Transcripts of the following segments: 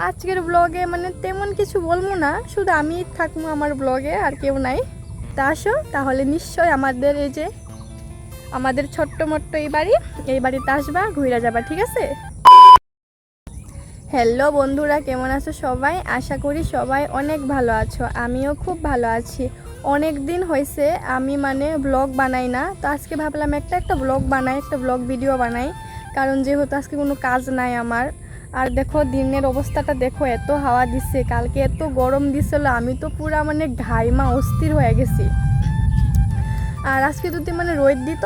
আজকের ব্লগে মানে তেমন কিছু বলবো না, শুধু আমি থাকবো আমার ব্লগে, আর কেউ নাই। তা আসো তাহলে নিশ্চয় আমাদের এই যে আমাদের ছোট্ট মোট্ট এই বাড়িতে আসবা, ঘুরে যাবা, ঠিক আছে? হ্যালো বন্ধুরা, কেমন আছো সবাই? আশা করি সবাই অনেক ভালো আছো, আমিও খুব ভালো আছি। অনেক দিন হয়েছে আমি মানে ব্লগ বানাই না, তো আজকে ভাবলাম একটা ব্লগ বানাই, একটা ব্লগ ভিডিও বানাই, কারণ যেহেতু আজকে কোনো কাজ নাই আমার। আর দেখো দিনের অবস্থাটা দেখো, এত হাওয়া দিচ্ছে, কালকে এত গরম দিছিল, আমি তো পুরা মানে ঘাইমা অস্থির হয়ে গেছি। আর আজকে যদি মানে রোদ দিত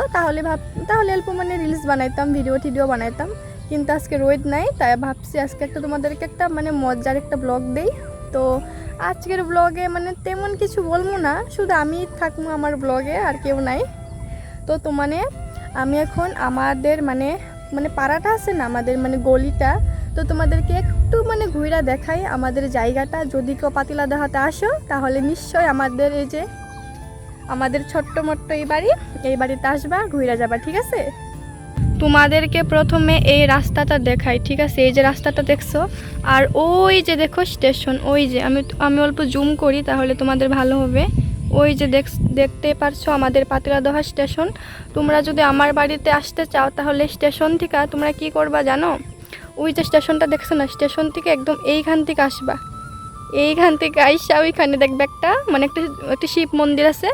তাহলে অল্প মানে রিলস বানাইতাম, ভিডিও বানাইতাম, কিন্তু আজকে রোদ নাই, তাই ভাবছি আজকে তোমাদেরকে একটা মানে মজার একটা ব্লগ দেই। তো আজকের ব্লগে মানে তেমন কিছু বলবো না, শুধু আমি থাকবো আমার ব্লগে, আর কেউ নাই। তো মানে আমি এখন আমাদের মানে পাড়াটা আছে না, আমাদের মানে গলিটা, তো তোমাদেরকে একটু মানে ঘুরে দেখাই আমাদের জায়গাটা। যদি কেউ পাতিলা দেখাতে আসো তাহলে নিশ্চয় আমাদের এই যে আমাদের ছোট্ট মোট্ট এই বাড়িতে আসবা, ঘুরে যাবা, ঠিক আছে? তোমাদেরকে প্রথমে এই রাস্তাটা দেখাই, ঠিক আছে? এই যে রাস্তাটা দেখছো, আর ওই যে দেখো স্টেশন, ওই যে আমি অল্প জুম করি তাহলে তোমাদের ভালো হবে। ওই যে দেখতে পারছো আমাদের পাতিলাদহা স্টেশন। তোমরা যদি আমার বাড়িতে আসতে চাও তাহলে স্টেশন থেকে তোমরা কি করবা জানো? ওই যে স্টেশনটা দেখছো না, স্টেশন থেকে একদম এইখান থেকে আসবা, এইখান থেকে আইসা ওইখানে দেখবে একটা শিব মন্দির আছে।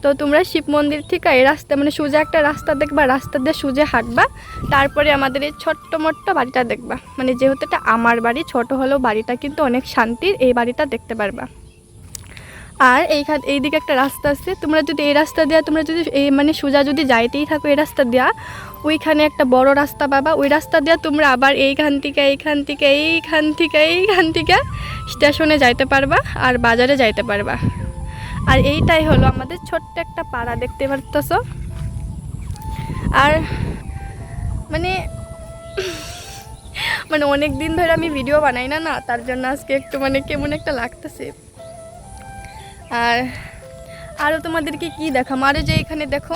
তো তোমরা শিব মন্দির থেকে এই রাস্তা মানে সোজা একটা রাস্তা দেখবা, রাস্তা দিয়ে সোজা হাঁটবা, তারপরে আমাদের এই ছোট্ট মোট্ট বাড়িটা দেখবা। মানে যেহেতু এটা আমার বাড়ি, ছোট হলেও বাড়িটা কিন্তু অনেক শান্তির, এই বাড়িটা দেখতে পারবা। আর এইদিকে একটা রাস্তা আছে, তোমরা যদি এই রাস্তা দেওয়া তোমরা যদি এই মানে সোজা যদি যাইতেই থাকো এই রাস্তা দেওয়া, ওইখানে একটা বড় রাস্তা পাবা, ওই রাস্তা দেওয়া তোমরা আবার এইখান থেকে স্টেশনে যাইতে পারবা আর বাজারে যাইতে পারবা। আর এইটাই হলো আমাদের ছোট্ট একটা পাড়া, দেখতে পারতেছো। আর মানে মানে অনেক দিন ধরে আমি ভিডিও বানাই না, তার জন্য আজকে একটু মানে কেমন একটা লাগতেছে। আর আরও তোমাদেরকে কি দেখাম, আরও যে এখানে দেখো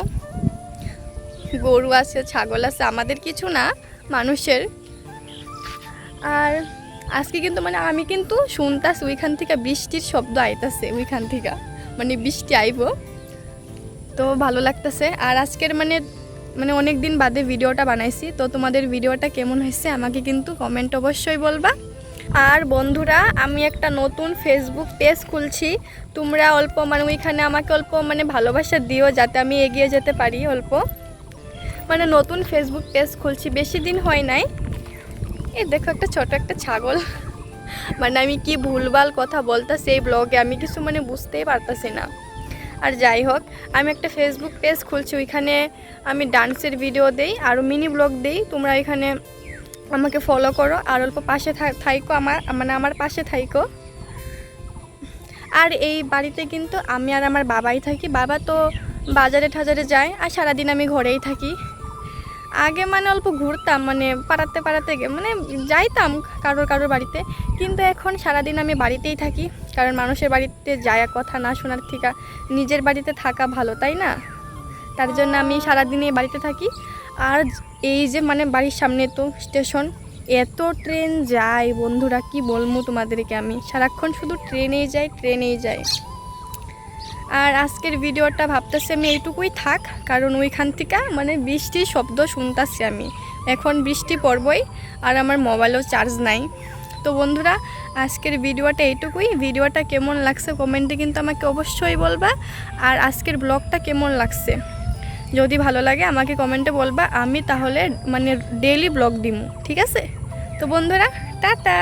গরু আছে, ছাগল আছে, আমাদের কিছু না, মানুষের। আর আজকে কিন্তু মানে আমি কিন্তু শুনতাছি ওইখান থেকে বৃষ্টির শব্দ আইতাছে, ওইখান থেকে মানে বৃষ্টি আইব, তো ভালো লাগতেছে। আর আজকের মানে অনেক দিন বাদে ভিডিওটা বানাইছি, তো তোমাদের ভিডিওটা কেমন হয়েছে আমাকে কিন্তু কমেন্ট অবশ্যই বলবা। আর বন্ধুরা, আমি একটা নতুন ফেসবুক পেজ খুলছি, তোমরা অল্প মানে ওইখানে আমাকে অল্প মানে ভালোবাসা দিও, যাতে আমি এগিয়ে যেতে পারি। অল্প মানে নতুন ফেসবুক পেজ খুলছি, বেশি দিন হয় নাই। এই দেখো একটা ছোট একটা ছাগল, মানে আমি কি ভুলভাল কথা বলতেছি এই ব্লগে, আমি কিছু মানে বুঝতেই পারতেছি না। আর যাই হোক, আমি একটা ফেসবুক পেজ খুলছি, ওইখানে আমি ডান্সের ভিডিও দেই, আরও মিনি ব্লগ দেই। তোমরা এখানে আমাকে ফলো করো আর অল্প পাশে থাইকো, আমার পাশে থাইকো। আর এই বাড়িতে কিন্তু আমি আর আমার বাবাই থাকি, বাবা তো বাজারে ঠাজারে যায়, আর সারাদিন আমি ঘরেই থাকি। আগে মানে অল্প ঘুরতাম, মানে পাড়াতে মানে যাইতাম কারোর বাড়িতে, কিন্তু এখন সারাদিন আমি বাড়িতেই থাকি, কারণ মানুষের বাড়িতে যায় কথা না শোনার থেকে নিজের বাড়িতে থাকা ভালো, তাই না? তার জন্য আমি সারাদিনই বাড়িতে থাকি। আর এই যে মানে বাড়ির সামনে তো স্টেশন, এত ট্রেন যায় বন্ধুরা, কি বলবো তোমাদেরকে, আমি সারাক্ষণ শুধু ট্রেনেই যাই। আর আজকের ভিডিওটা ভাবতেছি আমি এইটুকুই থাক, কারণ ওইখান থেকে মানে বৃষ্টির শব্দ শুনতেছি আমি, এখন বৃষ্টি পড়বই, আর আমার মোবাইলেও চার্জ নাই। তো বন্ধুরা, আজকের ভিডিওটা এইটুকুই। ভিডিওটা কেমন লাগছে কমেন্টে কিন্তু আমাকে অবশ্যই বলবা, আর আজকের ব্লগটা কেমন লাগছে যদি ভালো লাগে আমাকে কমেন্টে বলবা, আমি তাহলে মানে ডেইলি ব্লগ দিমু, ঠিক আছে? তো বন্ধুরা, টাটা।